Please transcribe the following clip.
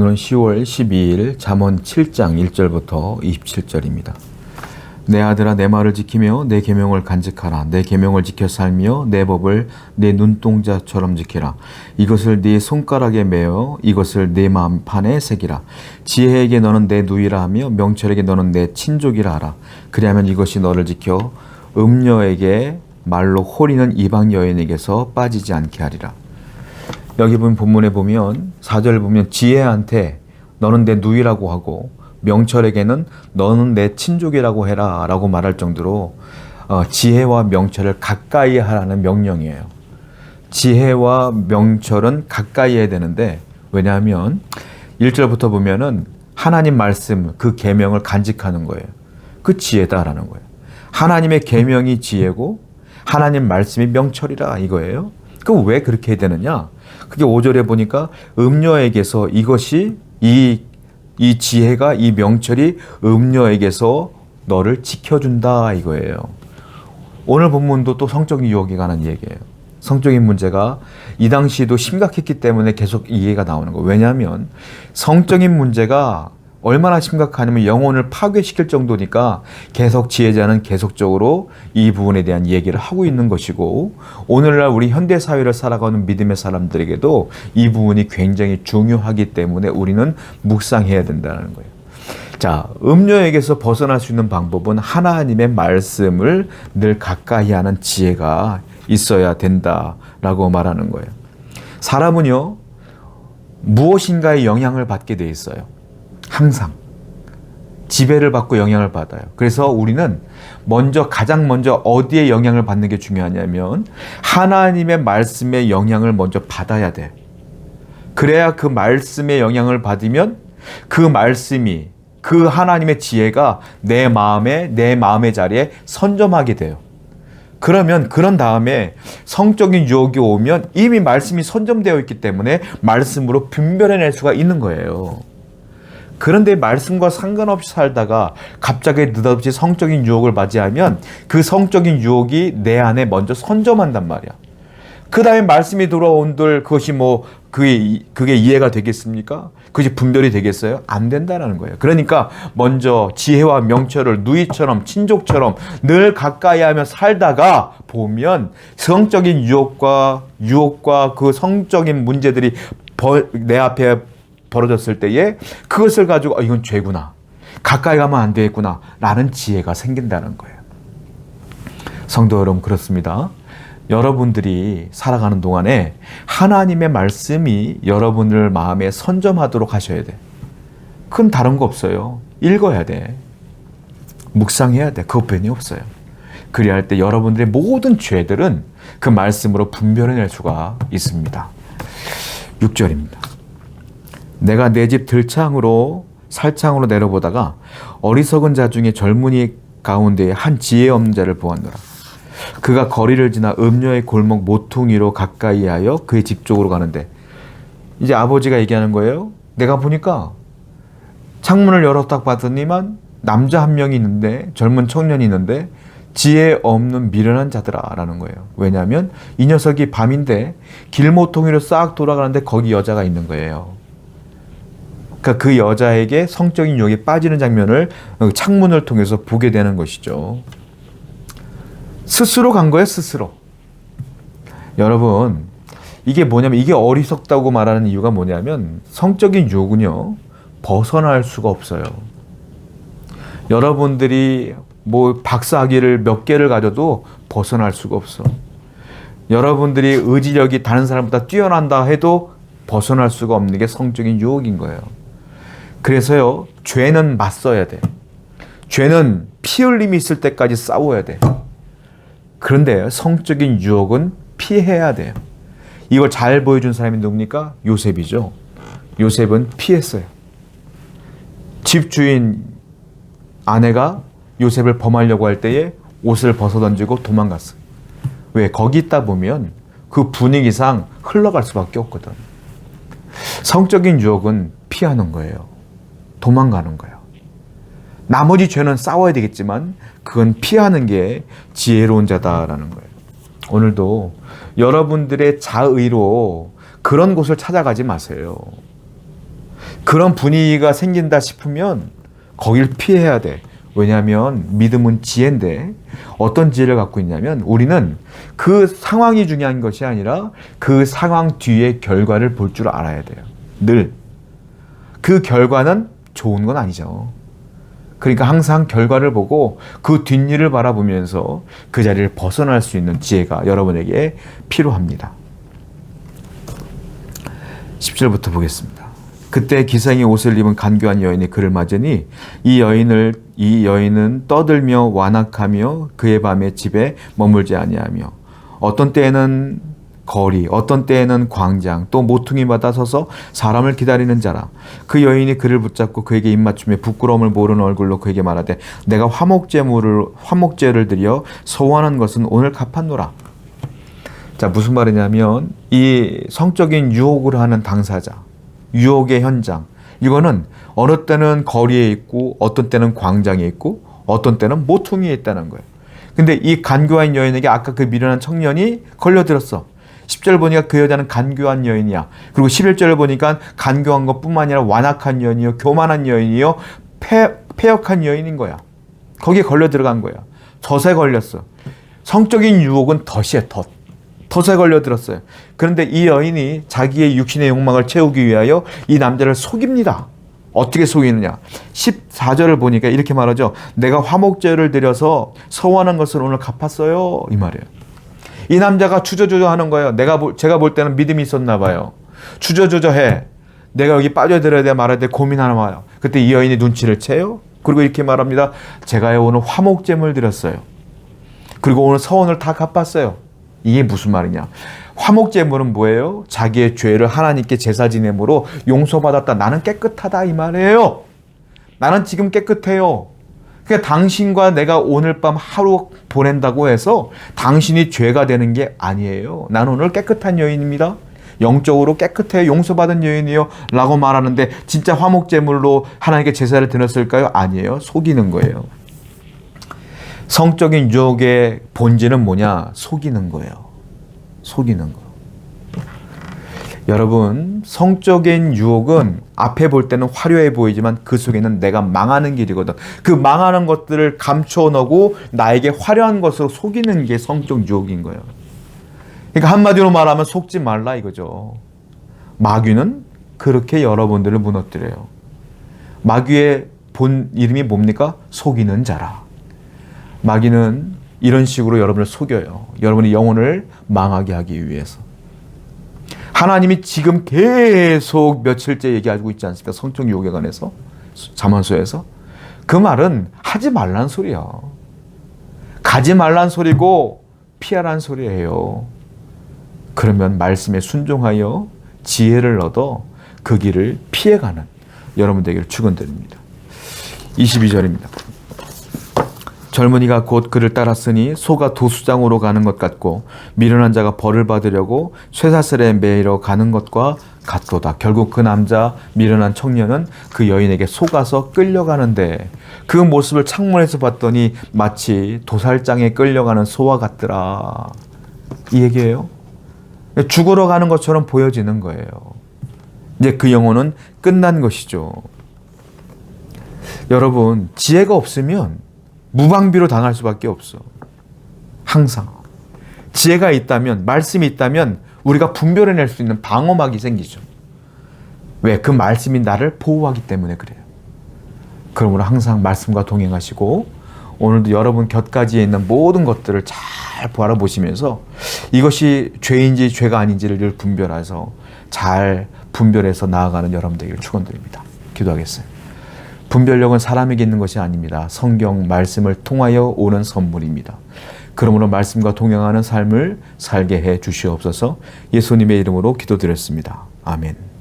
오늘은 10월 12일 잠언 7장 1절부터 27절입니다. 내 아들아 내 말을 지키며 내 계명을 간직하라. 내 계명을 지켜 살며 내 법을 내 눈동자처럼 지키라. 이것을 네 손가락에 메어 이것을 네 마음판에 새기라. 지혜에게 너는 내 누이라 하며 명철에게 너는 내 친족이라 하라. 그리하면 이것이 너를 지켜 음녀에게 말로 홀리는 이방 여인에게서 빠지지 않게 하리라. 여기 본문에 보면 4절 보면 지혜한테 너는 내 누이라고 하고 명철에게는 너는 내 친족이라고 해라 라고 말할 정도로 지혜와 명철을 가까이 하라는 명령이에요. 지혜와 명철은 가까이 해야 되는데, 왜냐하면 1절부터 보면은 하나님 말씀 그 계명을 간직하는 거예요. 그 지혜다라는 거예요. 하나님의 계명이 지혜고 하나님 말씀이 명철이라 이거예요. 그럼 왜 그렇게 해야 되느냐? 그게 5절에 보니까 음녀에게서 이것이 이 지혜가 이 명철이 음녀에게서 너를 지켜준다 이거예요. 오늘 본문도 또 성적인 유혹에 관한 얘기예요. 성적인 문제가 이 당시에도 심각했기 때문에 계속 이해가 나오는 거예요. 왜냐하면 성적인 문제가 얼마나 심각하냐면 영혼을 파괴시킬 정도니까 계속 지혜자는 계속적으로 이 부분에 대한 얘기를 하고 있는 것이고, 오늘날 우리 현대사회를 살아가는 믿음의 사람들에게도 이 부분이 굉장히 중요하기 때문에 우리는 묵상해야 된다는 거예요. 자, 음녀에게서 벗어날 수 있는 방법은 하나님의 말씀을 늘 가까이 하는 지혜가 있어야 된다라고 말하는 거예요. 사람은요, 무엇인가의 영향을 받게 돼 있어요. 항상 지배를 받고 영향을 받아요. 그래서 우리는 가장 먼저 어디에 영향을 받는 게 중요하냐면 하나님의 말씀의 영향을 먼저 받아야 돼. 그래야 그 말씀의 영향을 받으면 그 말씀이, 그 하나님의 지혜가 내 마음의 자리에 선점하게 돼요. 그런 다음에 성적인 유혹이 오면 이미 말씀이 선점되어 있기 때문에 말씀으로 분별해낼 수가 있는 거예요. 그런데 말씀과 상관없이 살다가 갑자기 느닷없이 성적인 유혹을 맞이하면 그 성적인 유혹이 내 안에 먼저 선점한단 말이야. 그 다음에 말씀이 들어온들 그것이 그게 이해가 되겠습니까? 그것이 분별이 되겠어요? 안 된다는 거예요. 그러니까 먼저 지혜와 명철을 누이처럼 친족처럼 늘 가까이 하며 살다가 보면 성적인 유혹과 그 성적인 문제들이 내 앞에 벌어졌을 때에 그것을 가지고 이건 죄구나, 가까이 가면 안 되겠구나 라는 지혜가 생긴다는 거예요. 성도 여러분, 그렇습니다. 여러분들이 살아가는 동안에 하나님의 말씀이 여러분들 마음에 선점하도록 하셔야 돼. 그건 다른 거 없어요. 읽어야 돼. 묵상해야 돼. 그것뿐이 없어요. 그래야 할 때 여러분들의 모든 죄들은 그 말씀으로 분별해낼 수가 있습니다. 6절입니다. 내가 내 집 살창으로 내려보다가 어리석은 자 중에 젊은이 가운데 한 지혜 없는 자를 보았노라. 그가 거리를 지나 음녀의 골목 모퉁이로 가까이 하여 그의 집 쪽으로 가는데, 이제 아버지가 얘기하는 거예요. 내가 보니까 창문을 열어 딱 봤더니만 남자 한 명이 있는데, 젊은 청년이 있는데 지혜 없는 미련한 자들아라는 거예요. 왜냐하면 이 녀석이 밤인데 길모퉁이로 싹 돌아가는데 거기 여자가 있는 거예요. 그러니까 그 여자에게 성적인 유혹에 빠지는 장면을 창문을 통해서 보게 되는 것이죠. 스스로 간 거예요, 스스로. 여러분, 이게 뭐냐면, 이게 어리석다고 말하는 이유가 뭐냐면 성적인 유혹은요, 벗어날 수가 없어요. 여러분들이 박사학위를 몇 개를 가져도 벗어날 수가 없어. 여러분들이 의지력이 다른 사람보다 뛰어난다 해도 벗어날 수가 없는 게 성적인 유혹인 거예요. 그래서요, 죄는 맞서야 돼. 죄는 피 흘림이 있을 때까지 싸워야 돼. 그런데 성적인 유혹은 피해야 돼요. 이걸 잘 보여준 사람이 누굽니까? 요셉이죠. 요셉은 피했어요. 집주인 아내가 요셉을 범하려고 할 때에 옷을 벗어던지고 도망갔어요. 왜? 거기 있다 보면 그 분위기상 흘러갈 수밖에 없거든. 성적인 유혹은 피하는 거예요. 도망가는 거예요. 나머지 죄는 싸워야 되겠지만 그건 피하는 게 지혜로운 자다라는 거예요. 오늘도 여러분들의 자의로 그런 곳을 찾아가지 마세요. 그런 분위기가 생긴다 싶으면 거길 피해야 돼. 왜냐하면 믿음은 지혜인데 어떤 지혜를 갖고 있냐면 우리는 그 상황이 중요한 것이 아니라 그 상황 뒤의 결과를 볼 줄 알아야 돼요. 늘. 그 결과는 좋은 건 아니죠. 그러니까 항상 결과를 보고 그 뒷일을 바라보면서 그 자리를 벗어날 수 있는 지혜가 여러분에게 필요합니다. 10절부터 보겠습니다. 그때 기생이 옷을 입은 간교한 여인이 그를 맞으니 이 여인은 떠들며 완악하며 그의 밤에 집에 머물지 아니하며 어떤 때에는 거리, 어떤 때에는 광장, 또 모퉁이마다 서서 사람을 기다리는 자라. 그 여인이 그를 붙잡고 그에게 입맞추며 부끄러움을 모르는 얼굴로 그에게 말하되 내가 화목제를 드려 소원한 것은 오늘 갚았노라. 자, 무슨 말이냐면 이 성적인 유혹을 하는 당사자, 유혹의 현장, 이거는 어느 때는 거리에 있고 어떤 때는 광장에 있고 어떤 때는 모퉁이에 있다는 거예요. 근데 이 간교한 여인에게 아까 그 미련한 청년이 걸려들었어. 10절 보니까 그 여자는 간교한 여인이야. 그리고 11절을 보니까 간교한 것뿐만 아니라 완악한 여인이요, 교만한 여인이요, 패역한 여인인 거야. 거기에 걸려 들어간 거야. 덫에 걸렸어. 성적인 유혹은 덫이야, 덫. 덫에 걸려들었어요. 그런데 이 여인이 자기의 육신의 욕망을 채우기 위하여 이 남자를 속입니다. 어떻게 속이느냐. 14절을 보니까 이렇게 말하죠. 내가 화목제를 드려서 서원한 것을 오늘 갚았어요. 이 말이에요. 이 남자가 주저주저하는 거예요. 제가 볼 때는 믿음이 있었나 봐요. 주저주저해. 내가 여기 빠져들어야 돼 말아야 돼 고민하나 봐요. 그때 이 여인이 눈치를 채요. 그리고 이렇게 말합니다. 제가 오늘 화목제물 드렸어요. 그리고 오늘 서원을 다 갚았어요. 이게 무슨 말이냐. 화목제물은 뭐예요? 자기의 죄를 하나님께 제사 지냄으로 용서받았다. 나는 깨끗하다 이 말이에요. 나는 지금 깨끗해요. 그러니까 당신과 내가 오늘 밤 하루 보낸다고 해서 당신이 죄가 되는 게 아니에요. 나는 오늘 깨끗한 여인입니다. 영적으로 깨끗해 용서받은 여인이요 라고 말하는데 진짜 화목제물로 하나님께 제사를 드렸을까요? 아니에요. 속이는 거예요. 성적인 유혹의 본질은 뭐냐? 속이는 거예요. 속이는 거. 여러분, 성적인 유혹은 앞에 볼 때는 화려해 보이지만 그 속에는 내가 망하는 길이거든. 그 망하는 것들을 감춰놓고 나에게 화려한 것으로 속이는 게 성적 유혹인 거예요. 그러니까 한마디로 말하면 속지 말라 이거죠. 마귀는 그렇게 여러분들을 무너뜨려요. 마귀의 본 이름이 뭡니까? 속이는 자라. 마귀는 이런 식으로 여러분을 속여요. 여러분의 영혼을 망하게 하기 위해서. 하나님이 지금 계속 며칠째 얘기하고 있지 않습니까? 성적 유혹에 관해서 잠언서에서. 그 말은 하지 말란 소리야. 가지 말란 소리고 피하란 소리예요. 그러면 말씀에 순종하여 지혜를 얻어 그 길을 피해가는 여러분 되기를 축원드립니다. 22절입니다. 젊은이가 곧 그를 따랐으니 소가 도수장으로 가는 것 같고 미련한 자가 벌을 받으려고 쇠사슬에 매이러 가는 것과 같도다. 결국 그 남자 미련한 청년은 그 여인에게 속아서 끌려가는데 그 모습을 창문에서 봤더니 마치 도살장에 끌려가는 소와 같더라. 이 얘기예요. 죽으러 가는 것처럼 보여지는 거예요. 이제 그 영혼은 끝난 것이죠. 여러분, 지혜가 없으면 무방비로 당할 수밖에 없어. 항상. 지혜가 있다면, 말씀이 있다면 우리가 분별해낼 수 있는 방어막이 생기죠. 왜? 그 말씀이 나를 보호하기 때문에 그래요. 그러므로 항상 말씀과 동행하시고 오늘도 여러분 곁가지에 있는 모든 것들을 잘 바라보시면서 이것이 죄인지 죄가 아닌지를 늘 분별해서 잘 분별해서 나아가는 여러분 되기를 축원드립니다. 기도하겠어요. 분별력은 사람에게 있는 것이 아닙니다. 성경 말씀을 통하여 오는 선물입니다. 그러므로 말씀과 동행하는 삶을 살게 해 주시옵소서. 예수님의 이름으로 기도드렸습니다. 아멘.